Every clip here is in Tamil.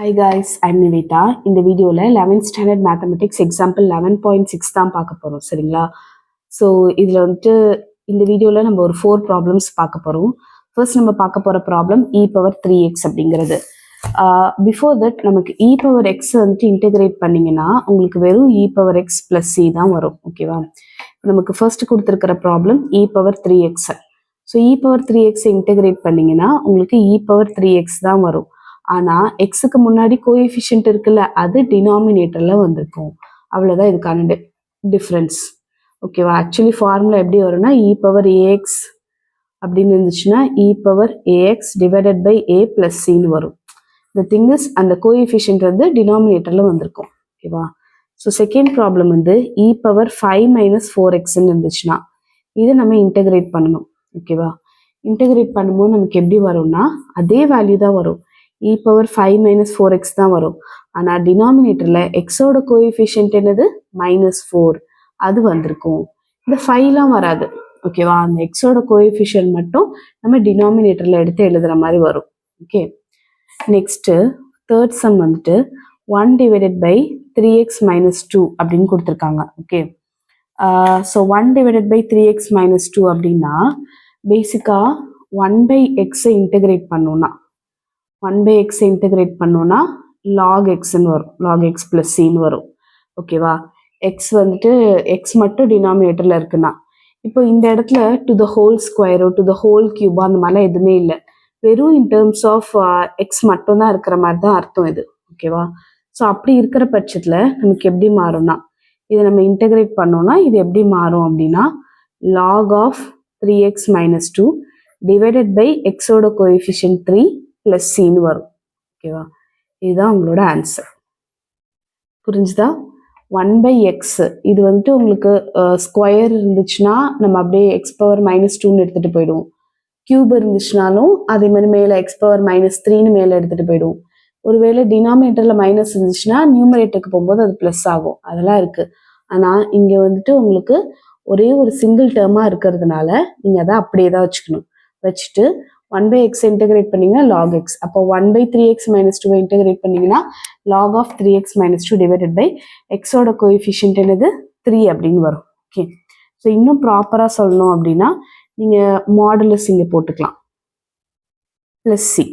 Hi guys, I'm Nivita. இந்த வீடியோவில் 11th ஸ்டாண்டர்ட் மேத்தமெட்டிக்ஸ் எக்ஸாம்பிள் 11.6 தான் பார்க்க போகிறோம் சரிங்களா. ஸோ இதில் வந்துட்டு இந்த வீடியோவில் நம்ம ஒரு 4 ப்ராப்ளம்ஸ் பார்க்க போகிறோம். ஃபர்ஸ்ட் நம்ம பார்க்க போகிற ப்ராப்ளம் e⁻3x அப்படிங்கிறது. பிஃபோர் தட் நமக்கு e⁻x வந்துட்டு இன்டெகிரேட் பண்ணிங்கன்னா உங்களுக்கு வெறும் e⁻x + c தான் வரும். ஓகேவா, நமக்கு ஃபர்ஸ்ட் கொடுத்துருக்கிற problem e⁻3x. So e⁻3x integrate பண்ணிங்கன்னா உங்களுக்கு e⁻3x தான் வரும். ஆனால் எக்ஸுக்கு முன்னாடி கோஎஃபிஷியன்ட் இருக்குல்ல, அது டினாமினேட்டரில் வந்திருக்கும். அவ்வளோதான் இதுக்கான டிஃப்ரென்ஸ். ஓகேவா, ஆக்சுவலி ஃபார்முலா எப்படி வரும்னா e⁻ax அப்படின்னு இருந்துச்சுன்னா e⁻ax டிவைடட் பை a + cன்னு வரும். இந்த திங் இஸ் அந்த கோஎஃபிஷியன்ட் வந்து டினாமினேட்டரில் வந்திருக்கும். ஓகேவா, ஸோ செகண்ட் ப்ராப்ளம் வந்து e⁻5 - 4xன்னு இருந்துச்சுன்னா இதை நம்ம இன்டெகிரேட் பண்ணணும். ஓகேவா, இன்டெகிரேட் பண்ணும்போது நமக்கு எப்படி வரும்னா அதே வேல்யூ தான் வரும், e⁻5 - 4x தான் வரும். ஆனால் டினாமினேட்டரில் எக்ஸோட கோஎஃபிஷியன்ட் என்னது -4 அது வந்திருக்கும். இந்த 5லாம் வராது. ஓகேவா, அந்த எக்ஸோட கோஎஃபிஷியன்ட் மட்டும் நம்ம டினாமினேட்டரில் எடுத்து எழுதுகிற மாதிரி வரும். ஓகே, நெக்ஸ்ட்டு தேர்ட் சம் வந்துட்டு 1 டிவைடட் பை 3x - 2 அப்படின்னு கொடுத்துருக்காங்க. Okay, so 1 divided by 3x - 2 அப்படின்னா பேசிக்காக 1/x இன்டெகிரேட் பண்ணோன்னா 1/x இன்டெகிரேட் பண்ணோன்னா log xன்னு வரும், log x + cன்னு வரும். ஓகேவா, எக்ஸ் வந்துட்டு எக்ஸ் மட்டும் டினாமினேட்டரில் இருக்குன்னா இப்போ இந்த இடத்துல டு த ஹோல் ஸ்கொயரோ டு த ஹோல் கியூபோ அந்த மாதிரிலாம் எதுவுமே இல்லை, வெறும் இன் டேர்ம்ஸ் ஆஃப் எக்ஸ் மட்டும்தான் இருக்கிற மாதிரி தான் அர்த்தம் இது. ஓகேவா, ஸோ அப்படி இருக்கிற பட்சத்தில் நமக்கு எப்படி மாறும்னா இதை நம்ம இன்டெகிரேட் பண்ணோம்னா இது எப்படி மாறும் அப்படின்னா log of 3x - 2 divided by எக்ஸோட கோஎஃபிஷியன்ட் 3 + cன்னு வரும். ஓகேவா, இதுதான் உங்களோட ஆன்சர். புரிஞ்சுதா? 1/x இது வந்துட்டு உங்களுக்கு ஸ்கொயர் இருந்துச்சுன்னா நம்ம அப்படியே x⁻−2ன்னு எடுத்துகிட்டு போயிடுவோம். கியூப் இருந்துச்சுனாலும் அதே மாதிரி மேலே x⁻−3ன்னு மேலே எடுத்துகிட்டு போயிடுவோம். ஒருவேளை டினாமினேட்டரில் மைனஸ் இருந்துச்சுன்னா நியூமரேட்டருக்கு போகும்போது அது ப்ளஸ் ஆகும், அதெல்லாம் இருக்குது. ஆனால் இங்கே வந்துட்டு உங்களுக்கு ஒரே ஒரு சிங்கிள் டேர்மாக இருக்கிறதுனால நீங்கள் அதை அப்படியே தான் வச்சுட்டு 1/x இன்டெகிரேட் பண்ணிங்கன்னா log x. அப்போ 1/3x - 2 இன்டெகிரேட் பண்ணிங்கன்னா log of 3x - 2 divided by எக்ஸோட கோஎஃபிஷியன்ட் என்னது 3 அப்படின்னு வரும். ஓகே, ஸோ இன்னும் ப்ராப்பராக சொல்லணும் அப்படின்னா நீங்கள் மாடுலஸ் இங்கே போட்டுக்கலாம் +c.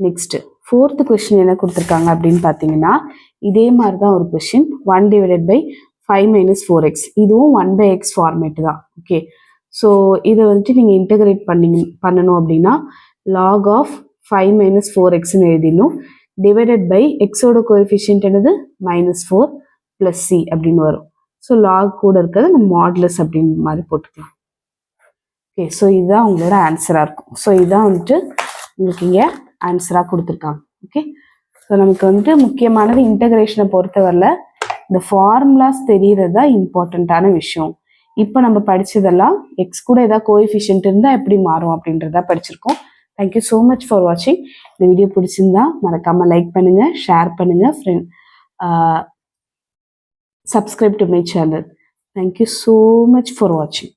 நெக்ஸ்ட்டு ஃபோர்த்து கொஸ்டின் என்ன கொடுத்துருக்காங்க அப்படின்னு பார்த்தீங்கன்னா இதே மாதிரி தான் ஒரு கொஸ்டின் 1 டிவைடட் பை 5 - 4x. இதுவும் 1/x ஃபார்மேட்டு தான். ஓகே, ஸோ இதை வந்துட்டு நீங்கள் இன்டெகிரேட் பண்ணணும் அப்படின்னா log of 5 - 4xன்னு எழுதிடணும். டிவைடட் பை எக்ஸோட கோஎஃபிஷியன்ட் என்னது -4 + c அப்படின்னு வரும். ஸோ லாக் கூட இருக்கிறது நம்ம மாடுலஸ் அப்படின்னு மாதிரி போட்டுக்கலாம். ஓகே, ஸோ இதுதான் உங்களோட ஆன்சராக இருக்கும். ஸோ இதுதான் வந்துட்டு உங்களுக்கு இங்கே ஆன்சராக கொடுத்துருக்காங்க. ஓகே, ஸோ நமக்கு வந்துட்டு முக்கியமானது இன்டெகிரேஷனை பொறுத்தவரையில் இந்த ஃபார்முலாஸ் தெரிகிறது தான் இம்பார்ட்டண்ட்டான விஷயம். இப்போ நம்ம படித்ததெல்லாம் எக்ஸ் கூட ஏதாவது கோஎஃபிஷியன்ட் இருந்தால் எப்படி மாறும் அப்படின்றத படிச்சிருக்கோம். தேங்க்யூ ஸோ மச் ஃபார் வாட்சிங். இந்த வீடியோ பிடிச்சிருந்தா மறக்காமல் லைக் பண்ணுங்கள், ஷேர் பண்ணுங்கள், subscribe to my channel. Thank you so much for watching.